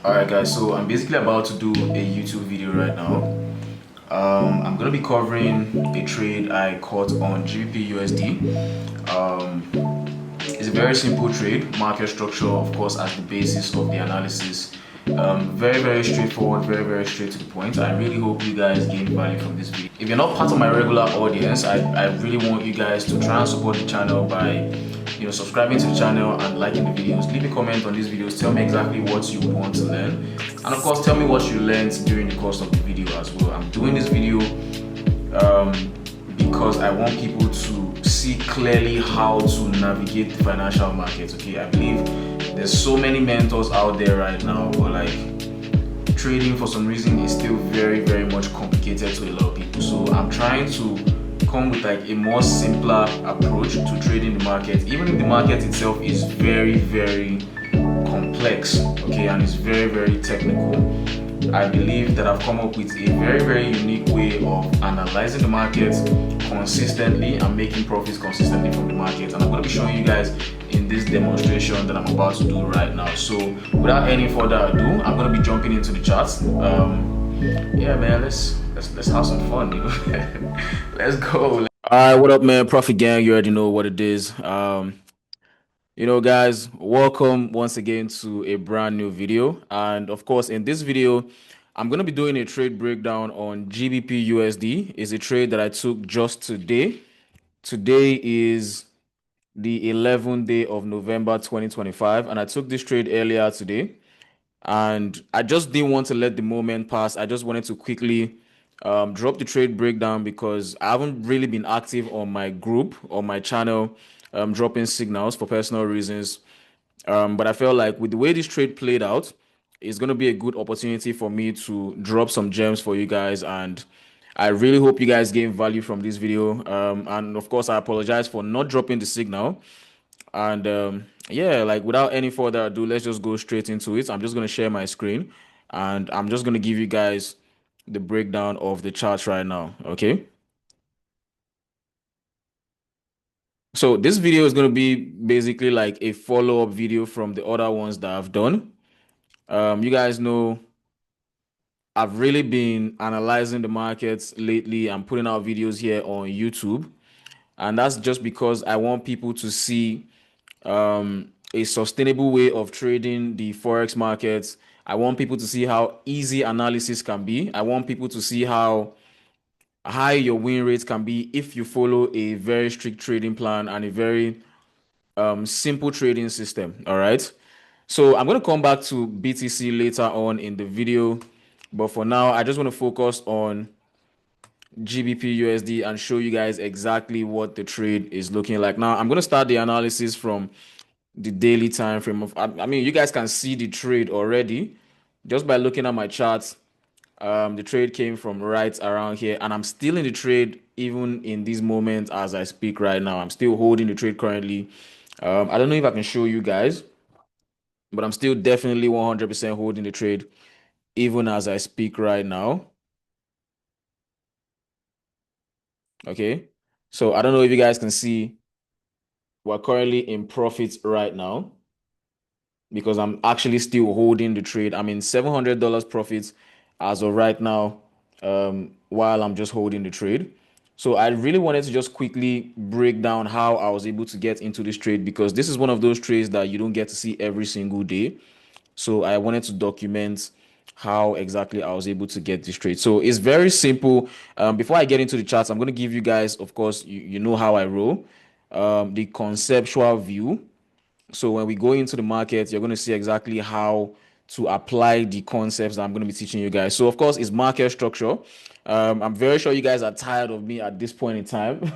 Alright guys, so I'm basically about to do a YouTube video right now. I'm gonna be covering a trade I caught on Gbpusd. It's a very simple trade, market structure of course as the basis of the analysis. Very straightforward, very straight to the point. I really hope you guys gain value from this video. If you're not part of my regular audience, I really want you guys to try and support the channel by subscribing to the channel and liking the videos. Leave a comment on these videos, tell me exactly what you would want to learn, and of course tell me what you learned during the course of the video as well. I'm doing this video because I want people to see clearly how to navigate the financial markets. Okay, I believe there's so many mentors out there right now, but like trading for some reason is still very much complicated to a lot of people. So I'm trying to come with like a more simpler approach to trading the market, even if the market itself is very complex, okay, and it's very technical. I believe that I've come up with a very unique way of analyzing the market consistently and making profits consistently from the market, and I'm going to be showing you guys in this demonstration that I'm about to do right now. So without any further ado, I'm going to be jumping into the charts. Yeah man, let's have some fun, you know. Let's go. All right, what up man, Profit Gang? You already know what it is. Guys, welcome once again to a brand new video. And of course, in this video, I'm going to be doing a trade breakdown on Gbpusd. It's a trade that I took just today. Today is the 11th day of November 2025, and I took this trade earlier today. And I just didn't want to let the moment pass. I just wanted to quickly drop the trade breakdown because I haven't really been active on my group or my channel, dropping signals for personal reasons. But I felt like with the way this trade played out, it's going to be a good opportunity for me to drop some gems for you guys. And I really hope you guys gain value from this video. And of course, I apologize for not dropping the signal. And yeah, like without any further ado, let's just go straight into it. I'm just going to share my screen and I'm just going to give you guys the breakdown of the charts right now. Okay. So this video is going to be basically like a follow-up video from the other ones that I've done. You guys know I've really been analyzing the markets lately. I'm putting out videos here on YouTube, and that's just because I want people to see a sustainable way of trading the Forex markets. I want people to see how easy analysis can be. I want people to see how high your win rates can be if you follow a very strict trading plan and a very simple trading system. All right. So I'm going to come back to BTC later on in the video. But for now, I just want to focus on Gbpusd and show you guys exactly what the trade is looking like. Now, I'm going to start the analysis from the daily time frame of, I mean, you guys can see the trade already just by looking at my charts. The trade came from right around here, and I'm still in the trade even in this moment as I speak right now. I'm still holding the trade currently. I don't know if I can show you guys, but I'm still definitely 100% holding the trade even as I speak right now. Okay, so I don't know if you guys can see we're currently in profits right now because I'm actually still holding the trade. I'm in $700 profits as of right now, while I'm just holding the trade. So I really wanted to just quickly break down how I was able to get into this trade because this is one of those trades that you don't get to see every single day. So I wanted to document how exactly I was able to get this trade. So it's very simple. Before I get into the charts, I'm going to give you guys, of course, you know how I roll, the conceptual view. So when we go into the market, you're going to see exactly how to apply the concepts that I'm going to be teaching you guys. So of course, it's market structure. I'm very sure you guys are tired of me at this point in time.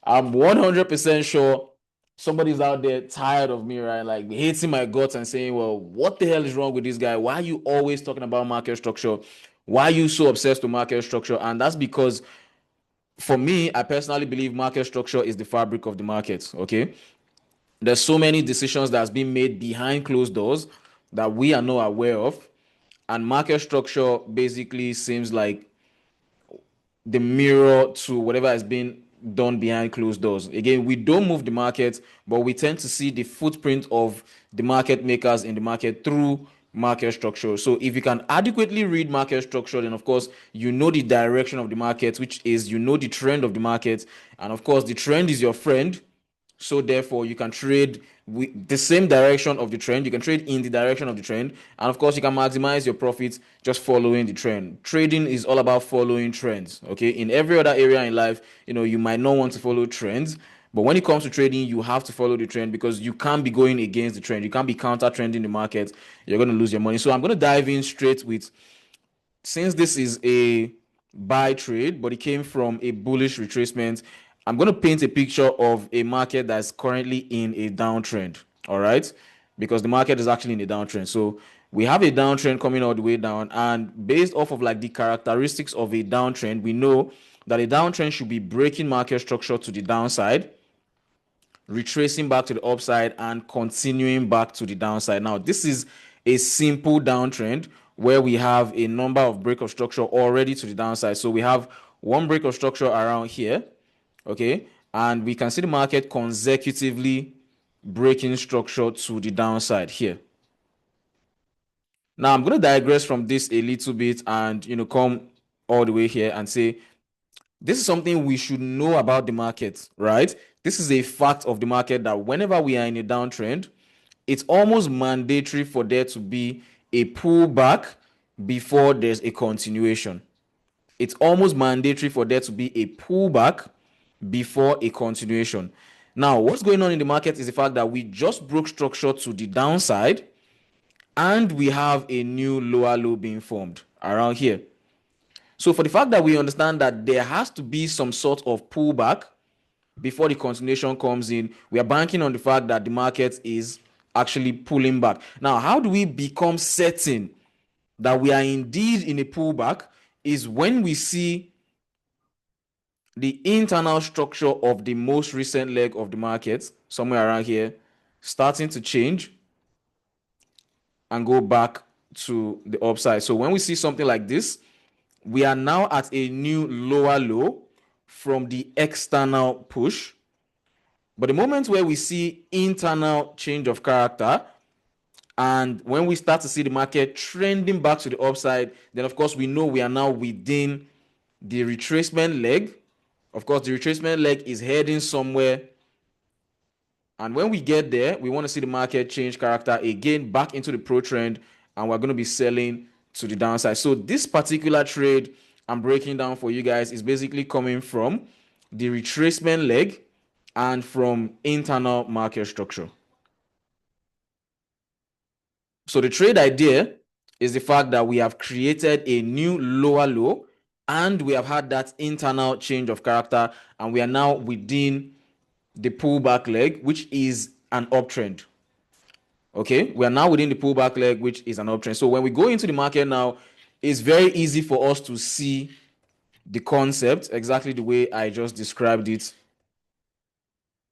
I'm 100% sure somebody's out there tired of me, right? Like hating my guts and saying, well, what the hell is wrong with this guy? Why are you always talking about market structure? Why are you so obsessed with market structure? And that's because for me, I personally believe market structure is the fabric of the market. Okay. There's so many decisions that's been made behind closed doors that we are not aware of. And market structure basically seems like the mirror to whatever has been done behind closed doors. Again, we don't move the market, but we tend to see the footprint of the market makers in the market through market structure. So if you can adequately read market structure, then of course you know the direction of the market, which is you know the trend of the market, and of course the trend is your friend. So therefore, you can trade with the same direction of the trend. You can trade in the direction of the trend, and of course, you can maximize your profits just following the trend. Trading is all about following trends. Okay, in every other area in life, you might not want to follow trends, but when it comes to trading, you have to follow the trend because you can't be going against the trend. You can't be counter trending the market. You're going to lose your money. So I'm going to dive in straight with, since this is a buy trade, but it came from a bullish retracement, I'm going to paint a picture of a market that's currently in a downtrend. All right, because the market is actually in a downtrend. So we have a downtrend coming all the way down, and based off of like the characteristics of a downtrend, we know that a downtrend should be breaking market structure to the downside, retracing back to the upside, and continuing back to the downside. Now, this is a simple downtrend where we have a number of break of structure already to the downside. So we have one break of structure around here, okay, and we can see the market consecutively breaking structure to the downside here. Now I'm going to digress from this a little bit and come all the way here and say this is something we should know about the market, right? This is a fact of the market that whenever we are in a downtrend, it's almost mandatory for there to be a pullback before there's a continuation. It's almost mandatory for there to be a pullback before a continuation. Now, what's going on in the market is the fact that we just broke structure to the downside and we have a new lower low being formed around here. So for the fact that we understand that there has to be some sort of pullback before the continuation comes in, we are banking on the fact that the market is actually pulling back. Now, how do we become certain that we are indeed in a pullback? Is when we see the internal structure of the most recent leg of the market, somewhere around here, starting to change and go back to the upside. So when we see something like this, we are now at a new lower low from the external push. But the moment where we see internal change of character, and when we start to see the market trending back to the upside, then of course we know we are now within the retracement leg. Of course, the retracement leg is heading somewhere. And when we get there, we want to see the market change character again back into the pro trend, and we're going to be selling to the downside. So this particular trade I'm breaking down for you guys is basically coming from the retracement leg and from internal market structure. So the trade idea is the fact that we have created a new lower low and we have had that internal change of character, and we are now within the pullback leg, which is an uptrend. Okay, we are now within the pullback leg, which is an uptrend. So when we go into the market now, it's very easy for us to see the concept exactly the way I just described it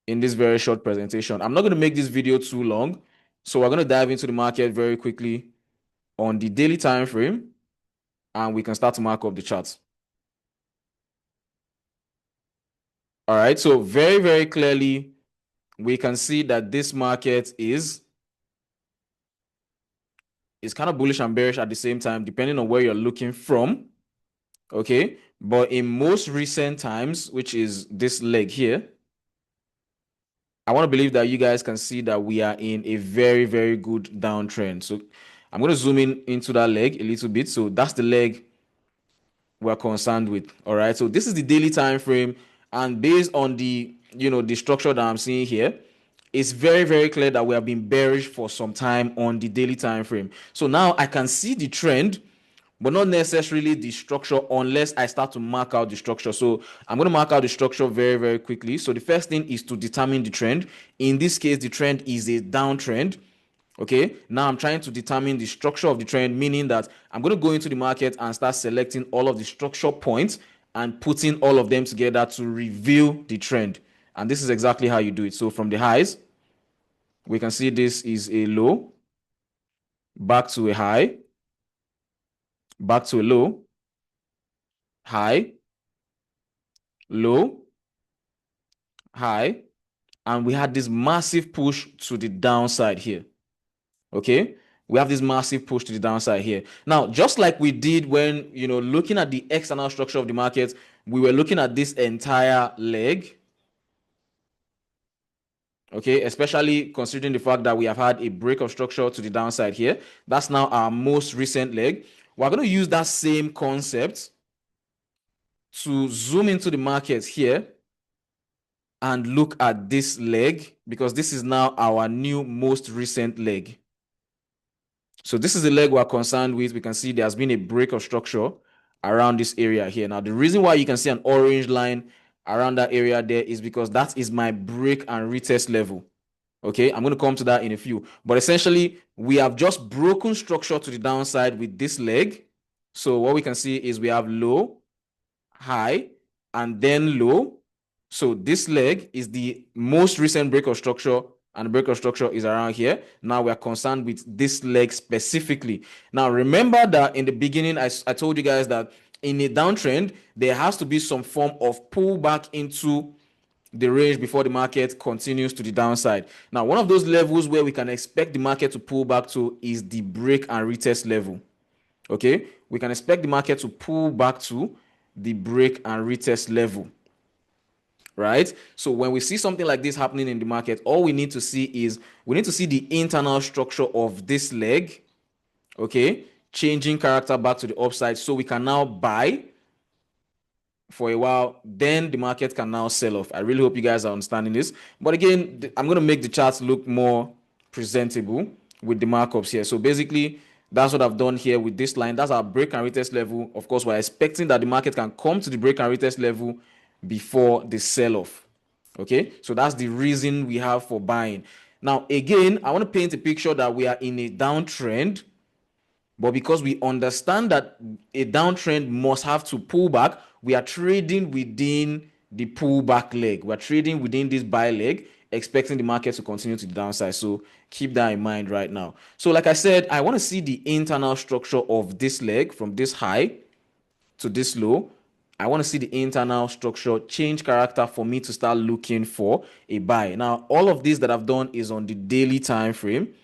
in this very short presentation. I'm not going to make this video too long, so we're going to dive into the market very quickly on the daily time frame, and we can start to mark up the charts. All right, so very, very clearly, we can see that this market is kind of bullish and bearish at the same time, depending on where you're looking from. Okay, but in most recent times, which is this leg here, I want to believe that you guys can see that we are in a very, very good downtrend. So I'm going to zoom in into that leg a little bit. So that's the leg we're concerned with. All right, so this is the daily time frame, and based on the the structure that I'm seeing here, it's very, very clear that we have been bearish for some time on the daily time frame. So now I can see the trend, but not necessarily the structure unless I start to mark out the structure. So I'm going to mark out the structure very, very quickly. So the first thing is to determine the trend. In this case, the trend is a downtrend. Okay, now I'm trying to determine the structure of the trend, meaning that I'm going to go into the market and start selecting all of the structure points and putting all of them together to reveal the trend. And this is exactly how you do it. So from the highs, we can see this is a low, back to a high, back to a low, high, low, high, and we had this massive push to the downside here. Okay, we have this massive push to the downside here. Now, just like we did when, looking at the external structure of the market, we were looking at this entire leg. Okay, especially considering the fact that we have had a break of structure to the downside here. That's now our most recent leg. We're going to use that same concept to zoom into the market here and look at this leg, because this is now our new most recent leg. So this is the leg we're concerned with. We can see there's been a break of structure around this area here. Now, the reason why you can see an orange line around that area there is because that is my break and retest level. Okay, I'm going to come to that in a few. But essentially, we have just broken structure to the downside with this leg. So what we can see is we have low, high, and then low. So this leg is the most recent break of structure, and the break of structure is around here. Now we are concerned with this leg specifically. Now remember that in the beginning, I told you guys that in a downtrend, there has to be some form of pullback into the range before the market continues to the downside. Now, one of those levels where we can expect the market to pull back to is the break and retest level. Okay, we can expect the market to pull back to the break and retest level, right? So when we see something like this happening in the market, all we need to see is we need to see the internal structure of this leg, okay, changing character back to the upside, so we can now buy for a while, then the market can now sell off. I really hope you guys are understanding this. But again, I'm going to make the charts look more presentable with the markups here. So basically, that's what I've done here with this line. That's our break and retest level. Of course, we're expecting that the market can come to the break and retest level before the sell-off. Okay, so that's the reason we have for buying. Now, again, I want to paint a picture that we are in a downtrend, but because we understand that a downtrend must have to pull back, we are trading within the pullback leg. We're trading within this buy leg, expecting the market to continue to the downside. So keep that in mind right now. So like I said, I want to see the internal structure of this leg from this high to this low. I want to see the internal structure change character for me to start looking for a buy. Now, all of this that I've done is on the daily time frame.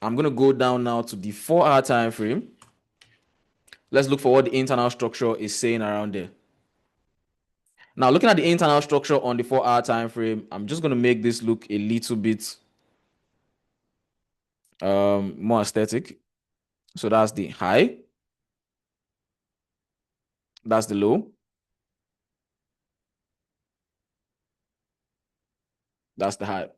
I'm going to go down now to the 4-hour time frame. Let's look for what the internal structure is saying around there. Now, looking at the internal structure on the 4-hour time frame, I'm just going to make this look a little bit more aesthetic. So that's the high. That's the low. That's the high.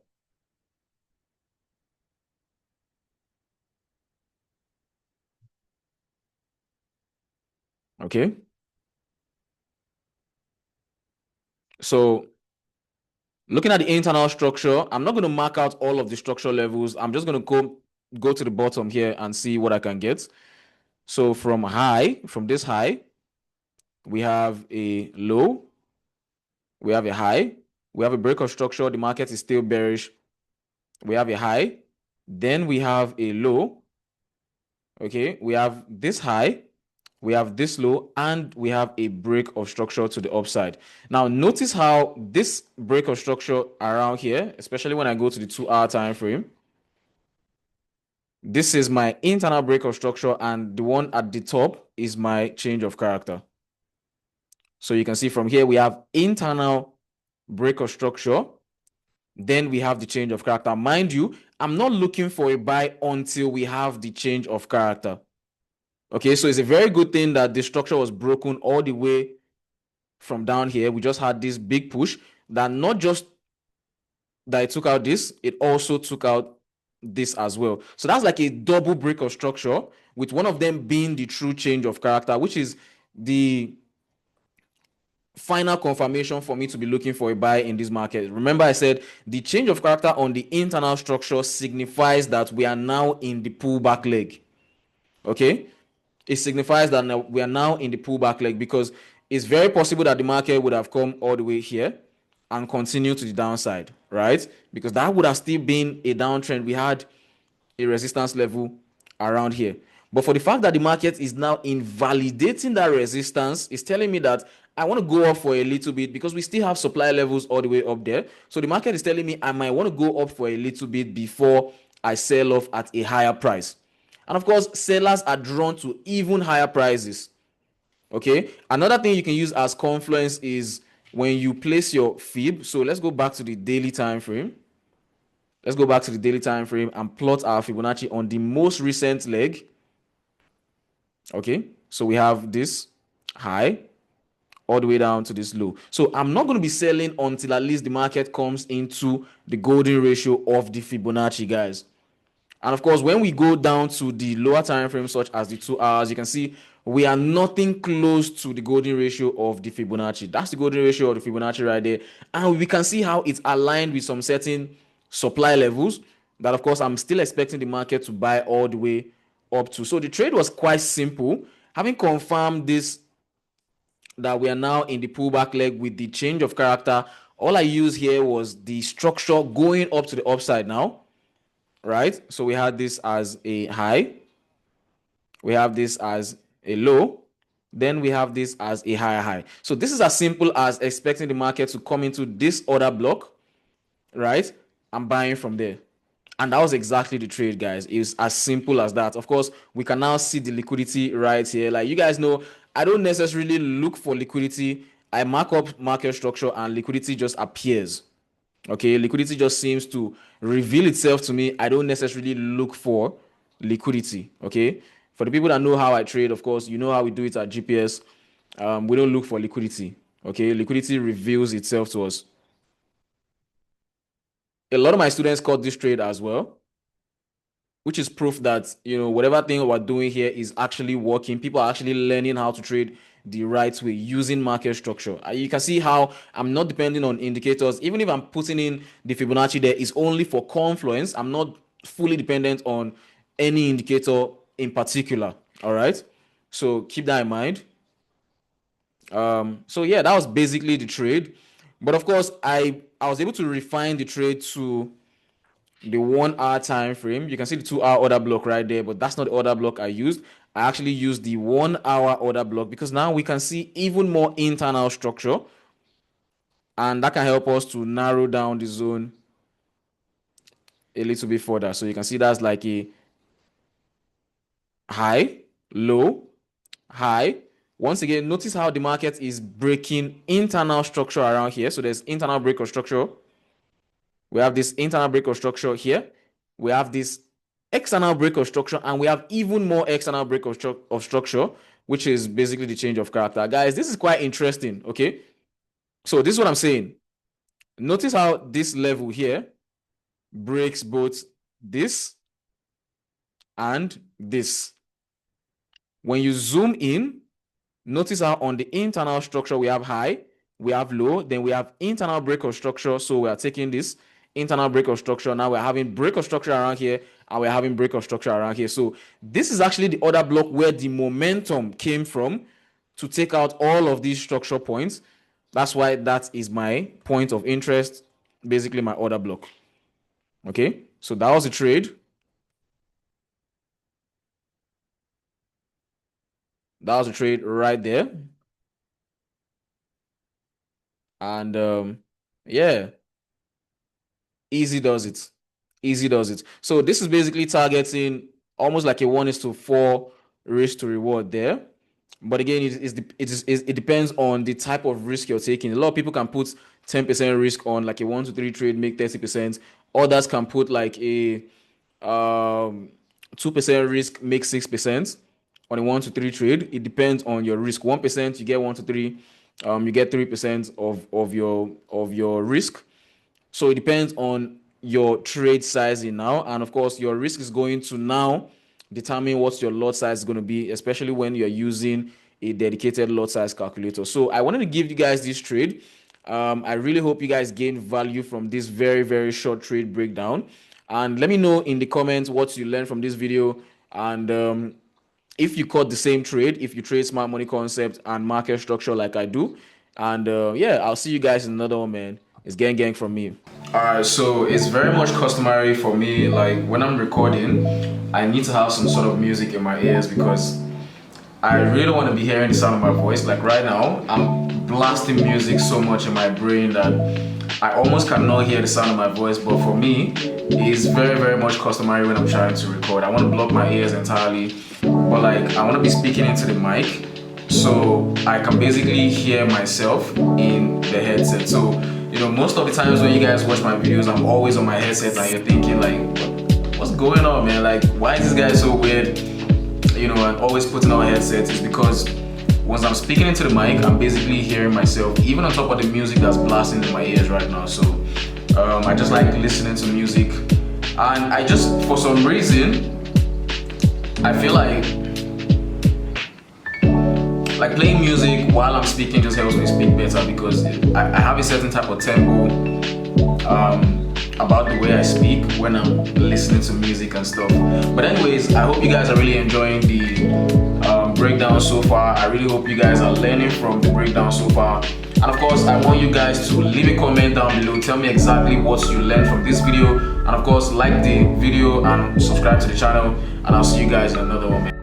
Okay. So looking at the internal structure, I'm not going to mark out all of the structure levels. I'm just going to go to the bottom here and see what I can get. So from this high, we have a low, we have a high, we have a break of structure. The market is still bearish. We have a high, then we have a low. Okay, we have this high, we have this low, and we have a break of structure to the upside. Now, notice how this break of structure around here, especially when I go to the 2-hour time frame, this is my internal break of structure, and the one at the top is my change of character. So you can see from here, we have internal break of structure. Then we have the change of character. Mind you, I'm not looking for a buy until we have the change of character. Okay, so it's a very good thing that the structure was broken all the way from down here. We just had this big push that not just that it took out this, it also took out this as well. So that's like a double break of structure, with one of them being the true change of character, which is the final confirmation for me to be looking for a buy in this market. Remember, I said the change of character on the internal structure signifies that we are now in the pullback leg. Okay, it signifies that we are now in the pullback leg, because it's very possible that the market would have come all the way here and continue to the downside, right? Because that would have still been a downtrend. We had a resistance level around here. But for the fact that the market is now invalidating that resistance, is telling me that I want to go up for a little bit, because we still have supply levels all the way up there. So the market is telling me I might want to go up for a little bit before I sell off at a higher price. And of course, sellers are drawn to even higher prices. Okay, another thing you can use as confluence is when you place your fib. So let's go back to the daily time frame. Let's go back to the daily time frame and plot our Fibonacci on the most recent leg. Okay, so we have this high all the way down to this low. So I'm not going to be selling until at least the market comes into the golden ratio of the Fibonacci, guys. And of course, when we go down to the lower time frame, such as the 2 hours, you can see we are nothing close to the golden ratio of the Fibonacci. That's the golden ratio of the Fibonacci right there. And we can see how it's aligned with some certain supply levels that, of course, I'm still expecting the market to buy all the way up to. So the trade was quite simple. Having confirmed this, that we are now in the pullback leg with the change of character, all I used here was the structure going up to the upside now. Right, so we had this as a high, we have this as a low, then we have this as a higher high. So this is as simple as expecting the market to come into this order block, right? I'm buying from there. And that was exactly the trade, guys. It's as simple as that. Of course, we can now see the liquidity right here. Like you guys know, I don't necessarily look for liquidity. I mark up market structure and liquidity just appears. Okay, liquidity just seems to reveal itself to me. I don't necessarily look for liquidity. Okay, for the people that know how I trade, of course, you know how we do it at GPS. We don't look for liquidity. Okay, liquidity reveals itself to us. A lot of my students caught this trade as well, which is proof that, you know, whatever thing we're doing here is actually working. People are actually learning how to trade the right way using market structure. You can see how I'm not depending on indicators. Even if I'm putting in the Fibonacci there, is only for confluence. I'm not fully dependent on any indicator in particular. All right, so keep that in mind. So yeah, that was basically the trade. But of course, I was able to refine the trade to the 1 hour time frame. You can see the 2 hour order block right there, but that's not the order block I used. I actually used the 1 hour order block because now we can see even more internal structure, and that can help us to narrow down the zone a little bit further. So you can see that's like a high, low, high. Once again, notice how the market is breaking internal structure around here. So there's internal break of structure. We have this internal break of structure here. We have this external break of structure, and we have even more external break of structure, which is basically the change of character. Guys, this is quite interesting, okay? So this is what I'm saying. Notice how this level here breaks both this and this. When you zoom in, notice how on the internal structure we have high, we have low, then we have internal break of structure. So we are taking this internal break of structure. Now we're having break of structure around here, and we're having break of structure around here. So this is actually the order block where the momentum came from to take out all of these structure points. That's why that is my point of interest, basically my order block. Okay, so that was the trade. That was the trade right there. And yeah, easy does it. Easy does it. So this is basically targeting almost like a 1:4 risk to reward there. But again, it depends on the type of risk you're taking. A lot of people can put 10% risk on like a 1 to 3 trade, make 30%. Others can put like a 2% risk, make 6% on a 1 to 3 trade. It depends on your risk. 1% you get 1 to 3, you get 3% of your risk. So it depends on your trade sizing now, and of course your risk is going to now determine what your lot size is going to be, especially when you're using a dedicated lot size calculator. So I wanted to give you guys this trade. I really hope you guys gain value from this very, very short trade breakdown, and let me know in the comments what you learned from this video, and if you caught the same trade, if you trade smart money concept and market structure like I do. And yeah, I'll see you guys in another one, man. It's gang from me. All right, so it's very much customary for me, like when I'm recording, I need to have some sort of music in my ears because I really want to be hearing the sound of my voice. Like right now, I'm blasting music so much in my brain that I almost cannot hear the sound of my voice, but for me, it's very much customary when I'm trying to record. I want to block my ears entirely, but like I want to be speaking into the mic so I can basically hear myself in the headset. So, you know, most of the times when you guys watch my videos, I'm always on my headset and you're thinking like, what's going on, man? Like, why is this guy so weird? You know, and always putting on headsets is because once I'm speaking into the mic, I'm basically hearing myself, even on top of the music that's blasting in my ears right now. So I just like listening to music, and I just, for some reason, I feel like playing music while I'm speaking just helps me speak better, because I have a certain type of tempo about the way I speak when I'm listening to music and stuff. But anyways, I hope you guys are really enjoying the breakdown so far. I really hope you guys are learning from the breakdown so far. And of course, I want you guys to leave a comment down below. Tell me exactly what you learned from this video. And of course, like the video and subscribe to the channel. And I'll see you guys in another one.